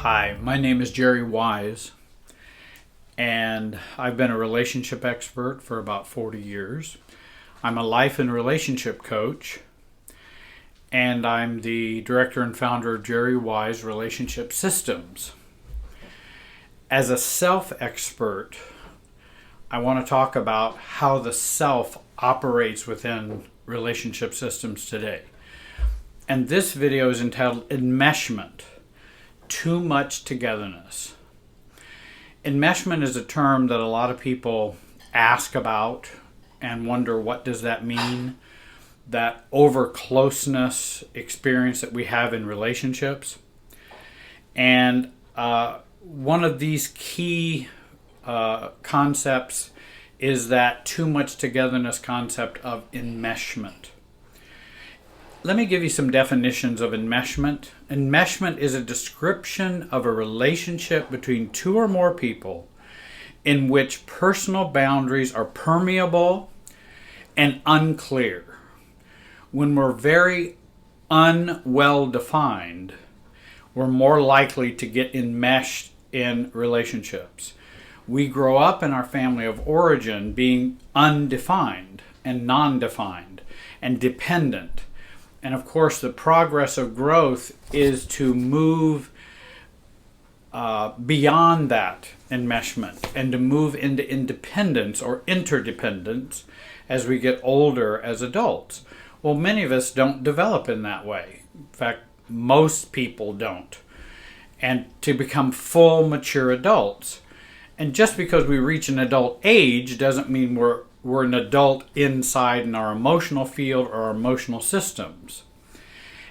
Hi, my name is Jerry Wise, and I've been a relationship expert for about 40 years. I'm a life and relationship coach, and I'm the director and founder of Jerry Wise Relationship Systems. As a self-expert, I want to talk about how the self operates within relationship systems today. And this video is entitled Enmeshment. Too much togetherness. Enmeshment is a term that a lot of people ask about and wonder, what does that mean? That over closeness experience that we have in relationships. And one of these key concepts is that too much togetherness concept of enmeshment. Let me give you some definitions of enmeshment. Enmeshment is a description of a relationship between two or more people in which personal boundaries are permeable and unclear. When we're very unwell defined, we're more likely to get enmeshed in relationships. We grow up in our family of origin being undefined and non-defined and dependent. And of course, the progress of growth is to move beyond that enmeshment and to move into independence or interdependence as we get older as adults. Well, many of us don't develop in that way. In fact, most people don't. And to become full, mature adults. And just because we reach an adult age doesn't mean we're an adult inside in our emotional field or our emotional systems.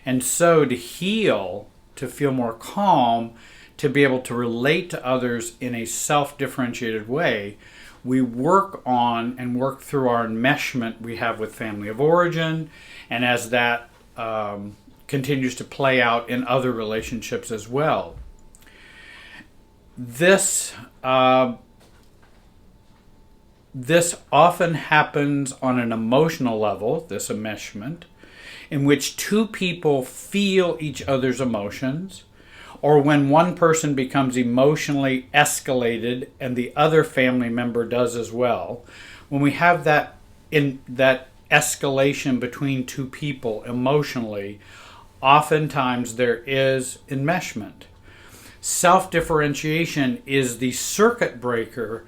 And so to heal, to feel more calm, to be able to relate to others in a self-differentiated way, we work on and work through our enmeshment we have with family of origin, and as that continues to play out in other relationships as well. This often happens on an emotional level, this enmeshment, in which two people feel each other's emotions, or when one person becomes emotionally escalated and the other family member does as well. When we have that escalation between two people emotionally, oftentimes there is enmeshment. Self-differentiation is the circuit breaker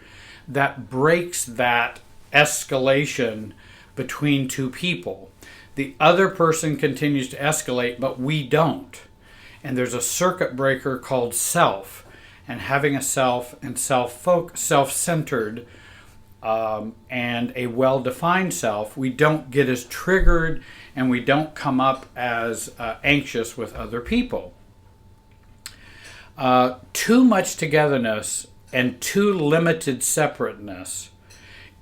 that breaks that escalation between two people. The other person continues to escalate, but we don't. And there's a circuit breaker called self. And having a self and self-centered and a well-defined self, we don't get as triggered and we don't come up as anxious with other people. Too much togetherness and too limited separateness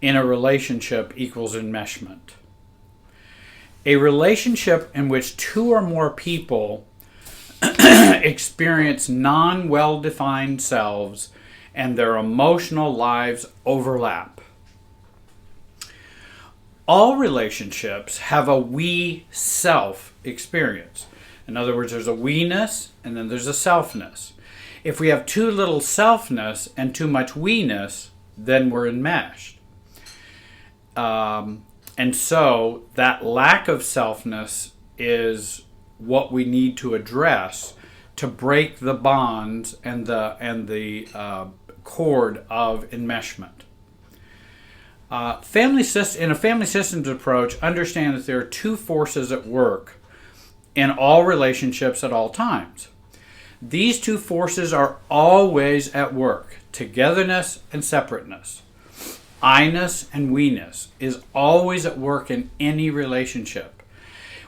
in a relationship equals enmeshment. A relationship in which two or more people experience non-well-defined selves and their emotional lives overlap. All relationships have a we-self experience. In other words, there's a we-ness and then there's a selfness. If we have too little selfness and too much we-ness, then we're enmeshed. And so that lack of selfness is what we need to address to break the bonds and the cord of enmeshment. In a family systems approach, understand that there are two forces at work in all relationships at all times. These two forces are always at work: togetherness and separateness. I-ness and we-ness is always at work in any relationship.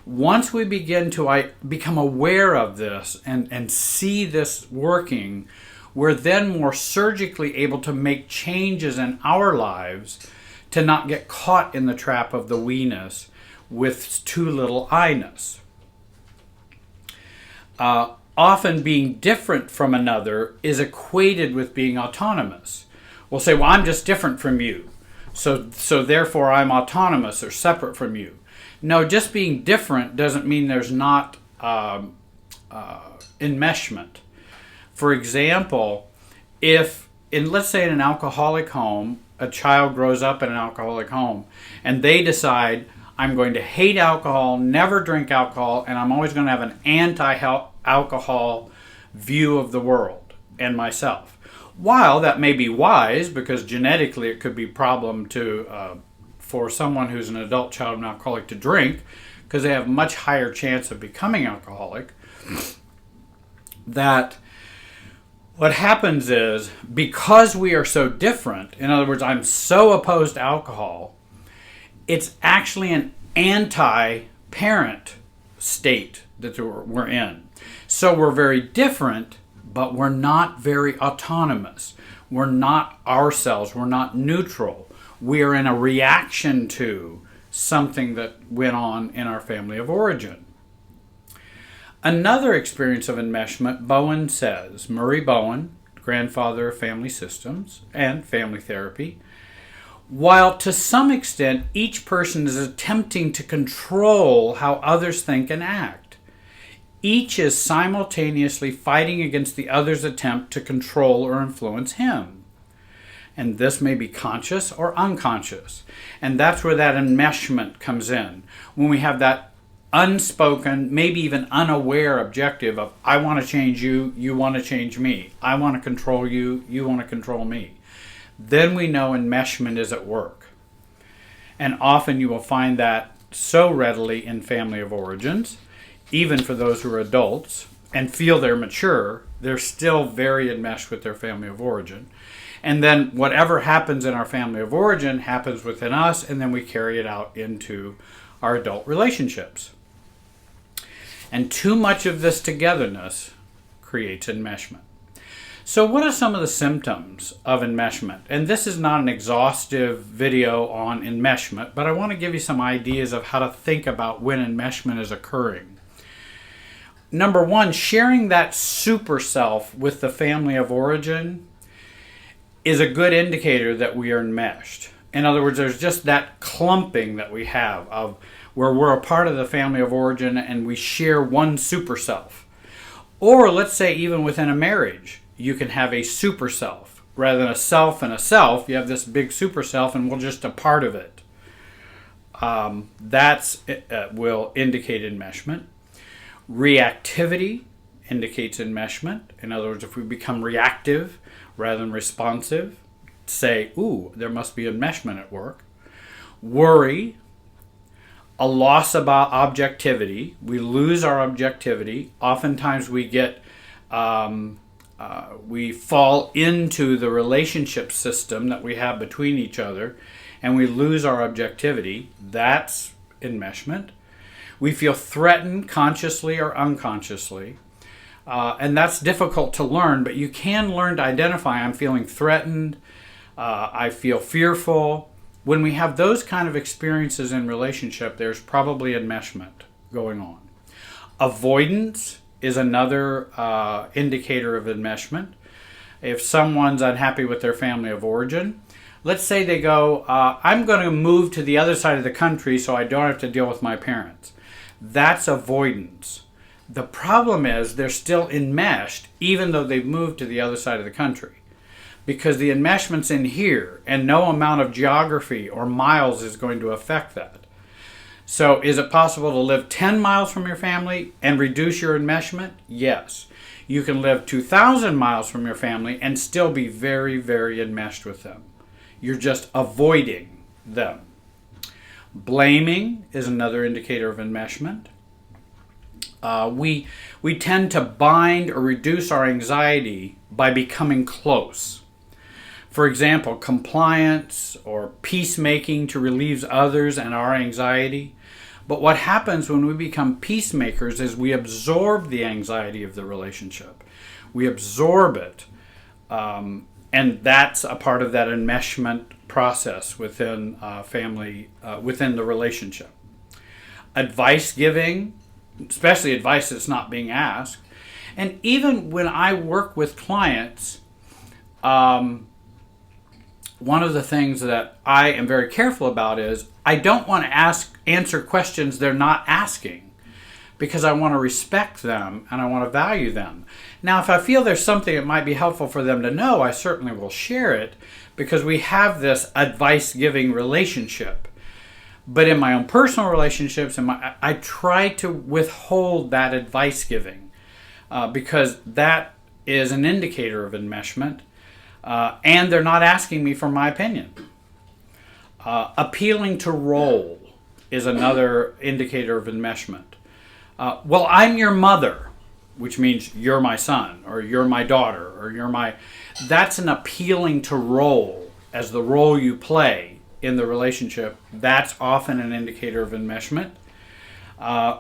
Once we begin to become aware of this and see this working, we're then more surgically able to make changes in our lives to not get caught in the trap of the we-ness with too little I-ness. Often being different from another is equated with being autonomous. We'll say, well, I'm just different from you, so therefore I'm autonomous or separate from you. No, just being different doesn't mean there's not enmeshment. For example, if let's say in an alcoholic home, a child grows up in an alcoholic home and they decide, I'm going to hate alcohol, never drink alcohol, and I'm always going to have an anti-alcohol view of the world and myself. While that may be wise, because genetically it could be a problem for someone who's an adult child of an alcoholic to drink, because they have much higher chance of becoming alcoholic, that what happens is, because we are so different, in other words, I'm so opposed to alcohol, it's actually an anti-parent state that we're in. So we're very different, but we're not very autonomous. We're not ourselves. We're not neutral. We are in a reaction to something that went on in our family of origin. Another experience of enmeshment, Bowen says, Murray Bowen, grandfather of family systems and family therapy, while to some extent each person is attempting to control how others think and act, each is simultaneously fighting against the other's attempt to control or influence him. And this may be conscious or unconscious. And that's where that enmeshment comes in. When we have that unspoken, maybe even unaware objective of, I want to change you, you want to change me. I want to control you, you want to control me. Then we know enmeshment is at work. And often you will find that so readily in family of origins, even for those who are adults and feel they're mature, they're still very enmeshed with their family of origin. And then whatever happens in our family of origin happens within us, and then we carry it out into our adult relationships. And too much of this togetherness creates enmeshment. So what are some of the symptoms of enmeshment? And this is not an exhaustive video on enmeshment, but I want to give you some ideas of how to think about when enmeshment is occurring. Number one, sharing that super self with the family of origin is a good indicator that we are enmeshed. In other words, there's just that clumping that we have of where we're a part of the family of origin and we share one super self. Or let's say even within a marriage, you can have a super self. Rather than a self and a self, you have this big super self and we're just a part of it. That will indicate enmeshment. Reactivity indicates enmeshment. In other words, if we become reactive rather than responsive, say, ooh, there must be enmeshment at work. Worry, a loss about objectivity. We lose our objectivity. Oftentimes we get, we fall into the relationship system that we have between each other, and we lose our objectivity. That's enmeshment. We feel threatened consciously or unconsciously. And that's difficult to learn, but you can learn to identify, I'm feeling threatened, I feel fearful. When we have those kind of experiences in relationship, there's probably enmeshment going on. Avoidance is another indicator of enmeshment. If someone's unhappy with their family of origin, let's say they go, I'm going to move to the other side of the country so I don't have to deal with my parents. That's avoidance. The problem is they're still enmeshed even though they've moved to the other side of the country, because the enmeshment's in here and no amount of geography or miles is going to affect that. So is it possible to live 10 miles from your family and reduce your enmeshment? Yes. You can live 2,000 miles from your family and still be very, very enmeshed with them. You're just avoiding them. Blaming is another indicator of enmeshment. We tend to bind or reduce our anxiety by becoming close. For example, compliance or peacemaking to relieve others and our anxiety. But what happens when we become peacemakers is we absorb the anxiety of the relationship. We absorb it. And that's a part of that enmeshment process within family, within the relationship. Advice giving, especially advice that's not being asked. And even when I work with clients, one of the things that I am very careful about is I don't want to answer questions they're not asking. because I want to respect them and I want to value them. Now, if I feel there's something that might be helpful for them to know, I certainly will share it because we have this advice-giving relationship. But in my own personal relationships, I try to withhold that advice-giving because that is an indicator of enmeshment, and they're not asking me for my opinion. Appealing to role is another indicator of enmeshment. Well, I'm your mother, which means you're my son, or you're my daughter, or you're my... That's an appealing to role as the role you play in the relationship. That's often an indicator of enmeshment.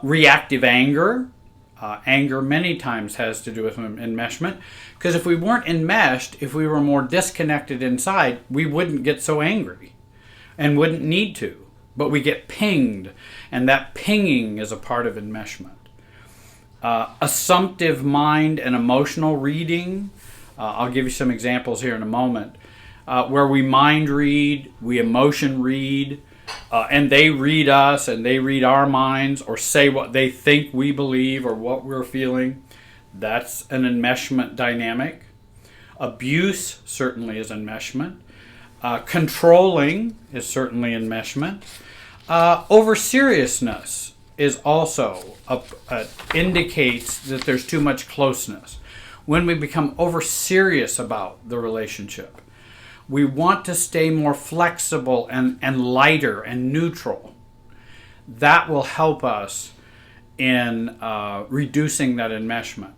Reactive anger. Anger many times has to do with enmeshment, because if we weren't enmeshed, if we were more disconnected inside, we wouldn't get so angry and wouldn't need to. But we get pinged, and that pinging is a part of enmeshment. Assumptive mind and emotional reading. I'll give you some examples here in a moment. Where we mind read, we emotion read, and they read us and they read our minds or say what they think we believe or what we're feeling. That's an enmeshment dynamic. Abuse certainly is enmeshment. Controlling is certainly enmeshment. Over seriousness is also indicates that there's too much closeness. When we become over serious about the relationship, we want to stay more flexible and lighter and neutral. That will help us in reducing that enmeshment.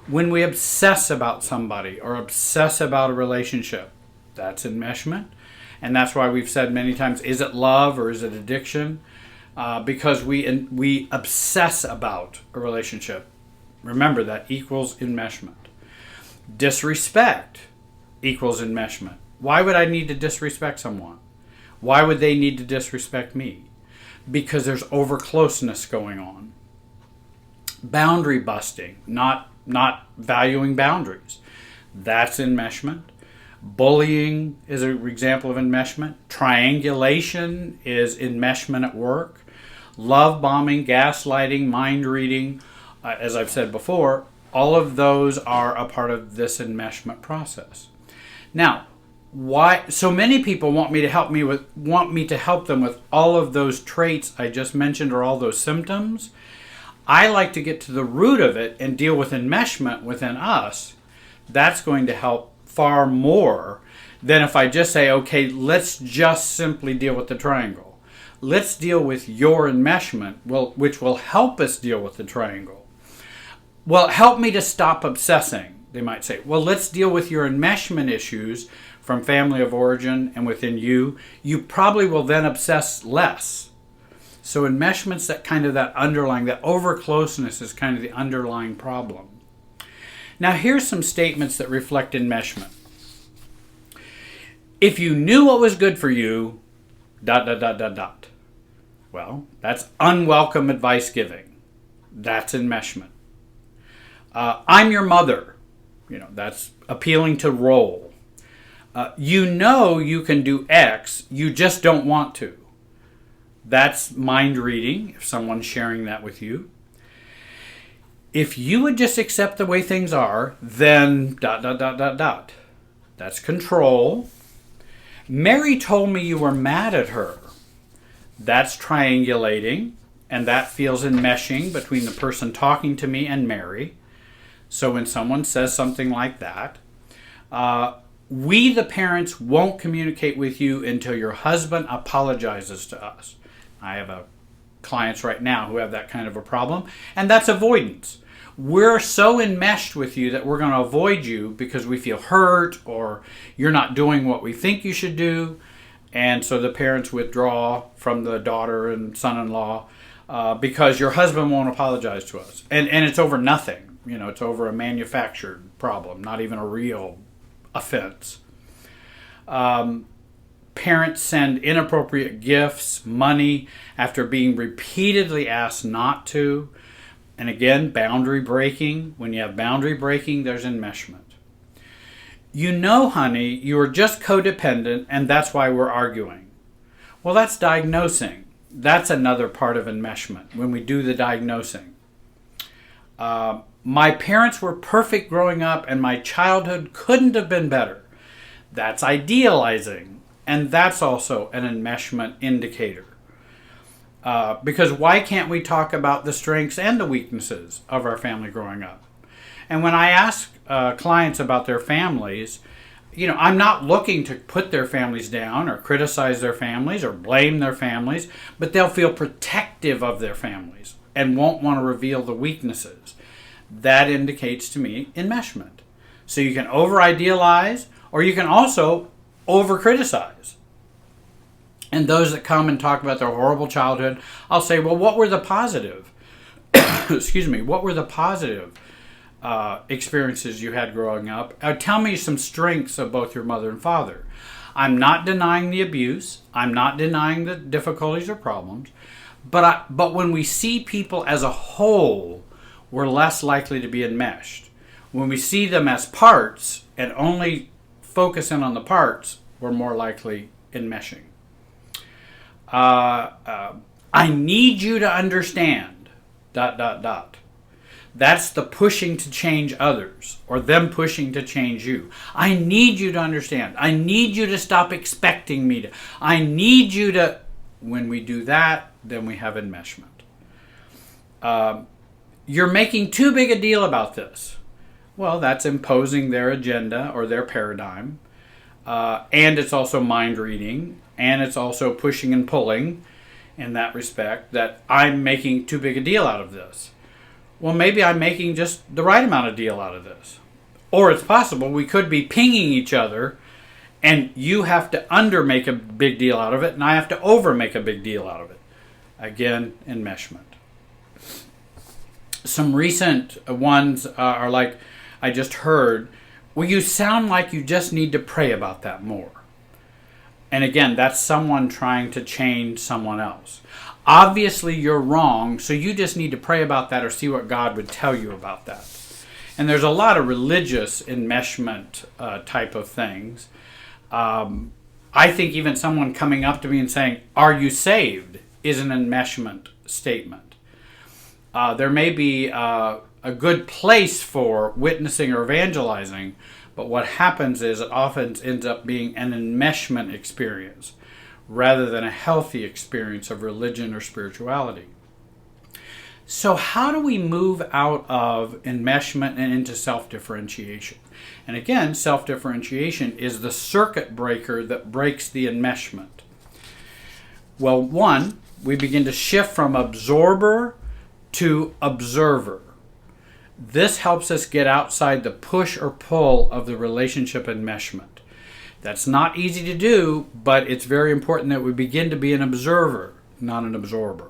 When we obsess about somebody or obsess about a relationship, that's enmeshment. And that's why we've said many times, is it love or is it addiction? Because we obsess about a relationship. Remember, that equals enmeshment. Disrespect equals enmeshment. Why would I need to disrespect someone? Why would they need to disrespect me? Because there's over closeness going on. Boundary busting, not valuing boundaries. That's enmeshment. Bullying is an example of enmeshment. Triangulation is enmeshment at work. Love bombing, gaslighting, mind reading, as I've said before, all of those are a part of this enmeshment process. Now, why so many people want me to help them with all of those traits I just mentioned or all those symptoms? I like to get to the root of it and deal with enmeshment within us. That's going to help far more than if I just say, okay, let's just simply deal with the triangle. Let's deal with your enmeshment, which will help us deal with the triangle. Well, help me to stop obsessing, they might say. Well, let's deal with your enmeshment issues from family of origin and within you. You probably will then obsess less. So enmeshment's that underlying, that over closeness is kind of the underlying problem. Now here's some statements that reflect enmeshment. If you knew what was good for you, ... Well, that's unwelcome advice giving. That's enmeshment. I'm your mother. That's appealing to role. You can do X, you just don't want to. That's mind reading, if someone's sharing that with you. If you would just accept the way things are, then ... That's control. Mary told me you were mad at her. That's triangulating, and that feels enmeshing between the person talking to me and Mary. So when someone says something like that, we, the parents, won't communicate with you until your husband apologizes to us. I have clients right now who have that kind of a problem, and that's avoidance. We're so enmeshed with you that we're going to avoid you because we feel hurt or you're not doing what we think you should do. And so the parents withdraw from the daughter and son-in-law because your husband won't apologize to us. And it's over nothing. It's over a manufactured problem, not even a real offense. Parents send inappropriate gifts, money, after being repeatedly asked not to. And again, boundary breaking. When you have boundary breaking, there's enmeshment. Honey, you are just codependent, and that's why we're arguing. Well, that's diagnosing. That's another part of enmeshment, when we do the diagnosing. My parents were perfect growing up and my childhood couldn't have been better. That's idealizing. And that's also an enmeshment indicator. Because why can't we talk about the strengths and the weaknesses of our family growing up? And when I ask clients about their families, I'm not looking to put their families down or criticize their families or blame their families, but they'll feel protective of their families and won't want to reveal the weaknesses. That indicates to me enmeshment. So you can over-idealize or you can also over-criticize. And those that come and talk about their horrible childhood, I'll say, well, what were the positive? Excuse me, what were the positive experiences you had growing up? Tell me some strengths of both your mother and father. I'm not denying the abuse. I'm not denying the difficulties or problems. But when we see people as a whole, we're less likely to be enmeshed. When we see them as parts and only focus in on the parts, we're more likely enmeshing. I need you to understand, ... That's the pushing to change others or them pushing to change you. I need you to understand. I need you to stop expecting me to. I need you to. When we do that, then we have enmeshment. You're making too big a deal about this. Well, that's imposing their agenda or their paradigm. And it's also mind reading. And it's also pushing and pulling in that respect that I'm making too big a deal out of this. Well, maybe I'm making just the right amount of deal out of this. Or it's possible we could be pinging each other and you have to under make a big deal out of it and I have to over make a big deal out of it. Again, enmeshment. Some recent ones are like I just heard, well, you sound like you just need to pray about that more. And again, that's someone trying to change someone else. Obviously, you're wrong, so you just need to pray about that or see what God would tell you about that. And there's a lot of religious enmeshment type of things. I think even someone coming up to me and saying, "Are you saved?" is an enmeshment statement. There may be a good place for witnessing or evangelizing, but what happens is it often ends up being an enmeshment experience rather than a healthy experience of religion or spirituality. So how do we move out of enmeshment and into self-differentiation? And again, self-differentiation is the circuit breaker that breaks the enmeshment. Well, one, we begin to shift from absorber to observer. This helps us get outside the push or pull of the relationship enmeshment. That's not easy to do, but it's very important that we begin to be an observer, not an absorber.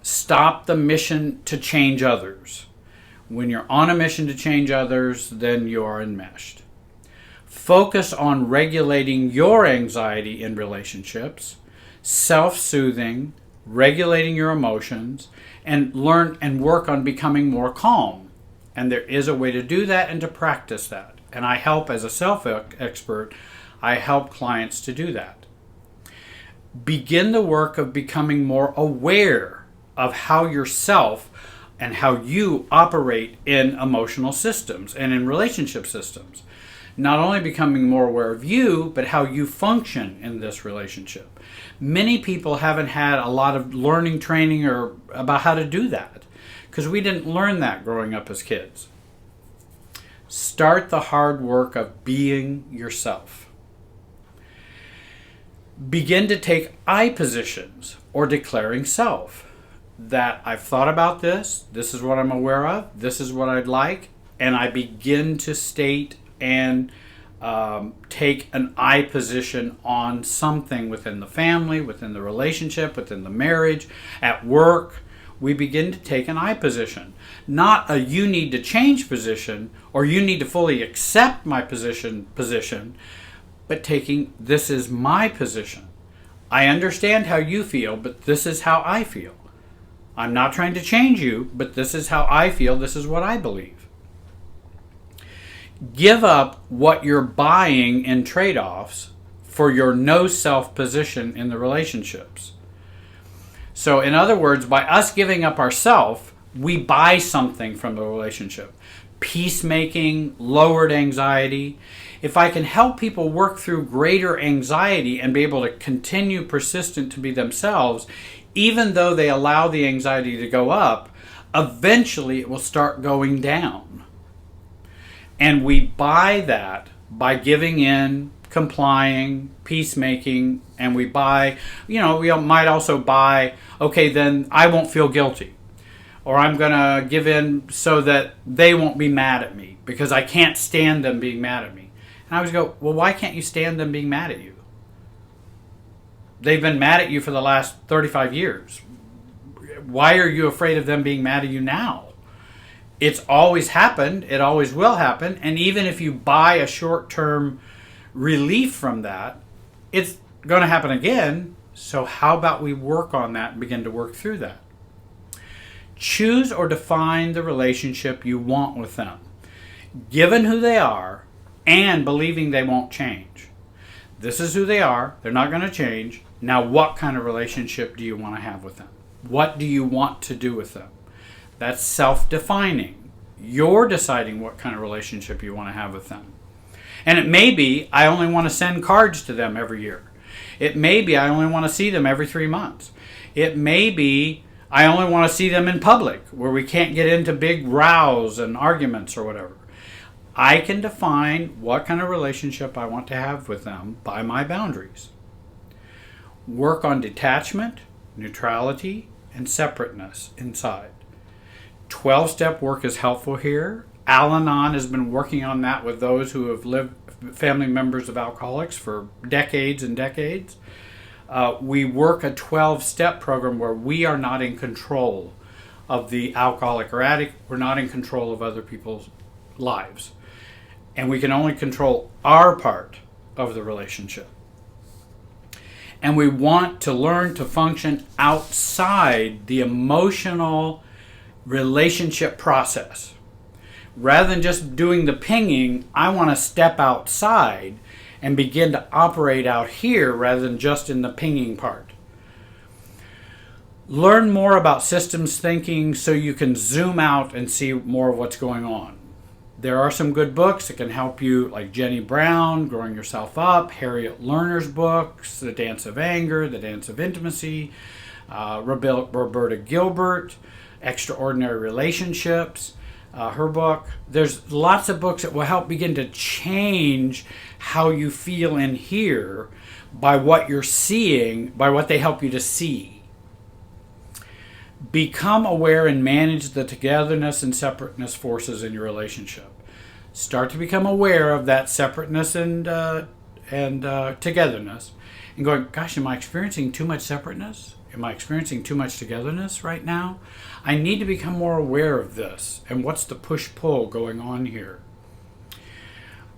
Stop the mission to change others. When you're on a mission to change others, then you are enmeshed. Focus on regulating your anxiety in relationships, self-soothing, regulating your emotions, and learn and work on becoming more calm. And there is a way to do that and to practice that. And I help as a self-expert, I help clients to do that. Begin the work of becoming more aware of how yourself and how you operate in emotional systems and in relationship systems. Not only becoming more aware of you, but how you function in this relationship. Many people haven't had a lot of learning training or about how to do that because we didn't learn that growing up as kids. Start the hard work of being yourself. Begin to take I positions or declaring self. That I've thought about this, this is what I'm aware of, this is what I'd like, and I begin to state and take an I position on something within the family, within the relationship, within the marriage, at work. We begin to take an I position. Not a you need to change position or you need to fully accept my position, but taking this is my position. I understand how you feel, but this is how I feel. I'm not trying to change you, but this is how I feel. This is what I believe. Give up what you're buying in trade-offs for your no self position in the relationships. So in other words, by us giving up ourself, we buy something from the relationship. Peacemaking, lowered anxiety. If I can help people work through greater anxiety and be able to continue persistent to be themselves, even though they allow the anxiety to go up, eventually it will start going down. And we buy that by giving in, complying, peacemaking, and we buy, we might also buy, okay, then I won't feel guilty. Or I'm going to give in so that they won't be mad at me because I can't stand them being mad at me. And I always go, well, why can't you stand them being mad at you? They've been mad at you for the last 35 years. Why are you afraid of them being mad at you now? It's always happened. It always will happen. And even if you buy a short-term relief from that, it's going to happen again. So how about we work on that and begin to work through that? Choose or define the relationship you want with them, given who they are and believing they won't change. This is who they are. They're not going to change. Now, what kind of relationship do you want to have with them? What do you want to do with them? That's self-defining. You're deciding what kind of relationship you want to have with them. And it may be, I only want to send cards to them every year. It may be, I only want to see them every 3 months. It may be, I only want to see them in public, where we can't get into big rows and arguments or whatever. I can define what kind of relationship I want to have with them by my boundaries. Work on detachment, neutrality, and separateness inside. 12-step work is helpful here. Al-Anon has been working on that with those who have lived family members of alcoholics for decades and decades. We work a 12-step program where we are not in control of the alcoholic or addict. We're not in control of other people's lives. And we can only control our part of the relationship. And we want to learn to function outside the emotional relationship process. Rather than just doing the pinging, I want to step outside and begin to operate out here rather than just in the pinging part. Learn more about systems thinking so you can zoom out and see more of what's going on. There are some good books that can help you, like Jenny Brown, Growing Yourself Up, Harriet Lerner's books, The Dance of Anger, The Dance of Intimacy, Roberta Gilbert, Extraordinary Relationships, her book. There's lots of books that will help begin to change how you feel in here by what you're seeing, by what they help you to see. Become aware and manage the togetherness and separateness forces in your relationship. Start to become aware of that separateness and togetherness, and going, gosh, am I experiencing too much separateness? Am I experiencing too much togetherness right now? I need to become more aware of this and what's the push-pull going on here.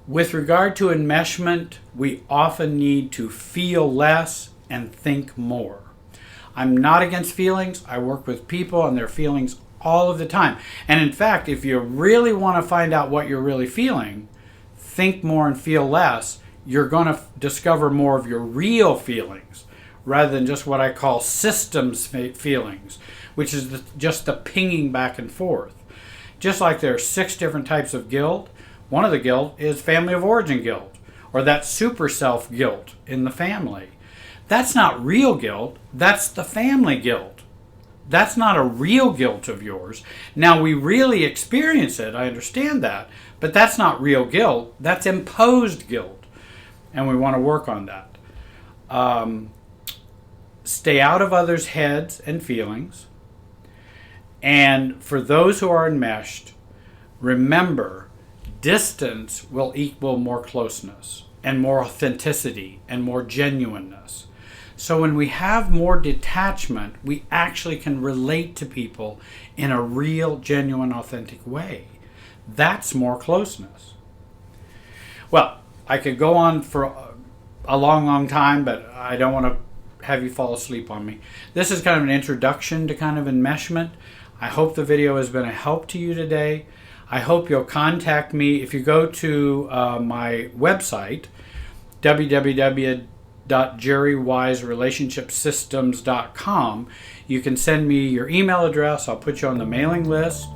With regard to enmeshment, we often need to feel less and think more. I'm not against feelings. I work with people and their feelings all of the time. And in fact, if you really want to find out what you're really feeling, think more and feel less. You're going to discover more of your real feelings rather than just what I call systems feelings, which is just the pinging back and forth. Just like there are 6 different types of guilt, one of the guilt is family of origin guilt, or that super self guilt in the family. That's not real guilt, that's the family guilt. That's not a real guilt of yours. Now, we really experience it, I understand that, but that's not real guilt, that's imposed guilt. And we want to work on that. Stay out of others' heads and feelings. And for those who are enmeshed, remember, distance will equal more closeness and more authenticity and more genuineness. So when we have more detachment, we actually can relate to people in a real, genuine, authentic way. That's more closeness. Well, I could go on for a long, long time, but I don't want to have you fall asleep on me. This is kind of an introduction to kind of enmeshment. I hope the video has been a help to you today. I hope you'll contact me. If you go to my website, www.jerrywiserelationshipsystems.com, You can send me your email address. I'll put you on the mailing list.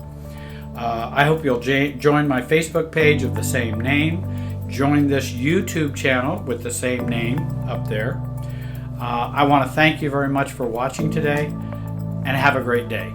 I hope you'll join my Facebook page of the same name. Join this YouTube channel with the same name up there. I want to thank you very much for watching today, and have a great day.